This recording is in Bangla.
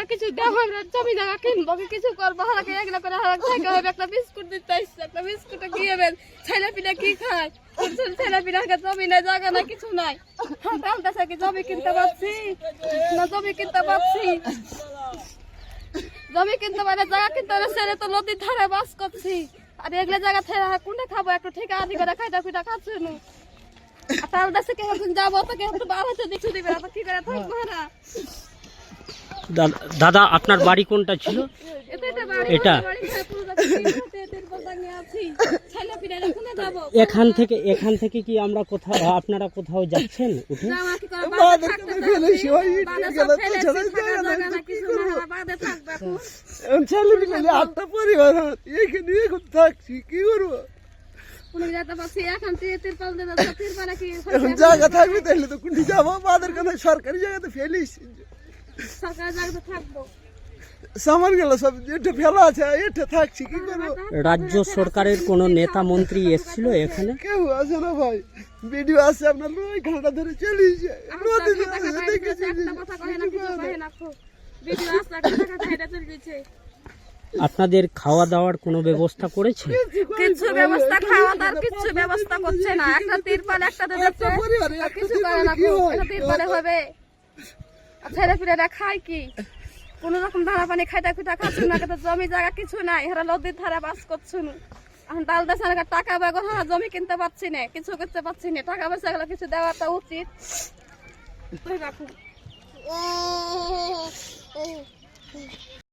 জায়গা কিছু দেওয়া জমি জায়গা কিনবো কিছু করবো হারাকে এগুলো করে হারাক থাকে হবে একটা বিস্কুট দিতে আসছে একটা বিস্কুটে গিয়েবেন ছেলে পিলে কি খায় ছেলে পিলে জমি নাই জায়গা নাই কিছু নাই হাঁটালতেছে কি জমি কিনতে পারছি না জমি কিনতে পারছি জমি কিনতে পারে জায়গা কিনতে পারে ছেলে তো নদীর ধারে বাস করছি আর এগুলো জায়গা থেকে কোনটা খাবো একটু ঠিক আদি করে খাইটা খুঁটা খাচ্ছি না তাল দেশে কে এখন যাবো তো কে একটু বাড়াতে দিচ্ছু দিবে না কি করে থাকবো না দাদা আপনার বাড়ি কোনটা ছিল? এটা এখান থেকে কি আমরা কোথাও আপনারা কোথাও যাচ্ছেন উঠে? জায়গা থাকবে তাহলে তো কোনটি যাবো আমাদের কথা সরকারি জায়গাতে ফেলিস সরকারি জায়গাতে থাকবো সামান গেল সব এটা ফেলা আছে এটা থাকছি কি করবো রাজ্য সরকারের কোন নেতা মন্ত্রী এসেছিল এখানে? কেউ আছে না ভাই ভিডিও আছে আপনার ওই ঘাটা ধরে চলিয়েছে আপনাদের খাওয়া দাওয়ার কোনো ব্যবস্থা করেছে? কিছু ব্যবস্থা খাওয়া দাওয়ার কিছু ব্যবস্থা করছে না একটা তিরপাল একটা দিচ্ছে কিছু করে না একটা তিরপালে হবে ছেলে পিলেরা খায় কি কোন রকম ধারা পানি খাইটা খুঁটা খাচ্ছি না কিন্তু জমি জায়গা কিছু নাই এরা নদীর ধারে বাস করছে না এখন ডাল দেশে টাকা বেগর জমি কিনতে পারছি না কিছু করতে পারছি না টাকা পয়সা গুলো কিছু দেওয়াটা উচিত রাখুন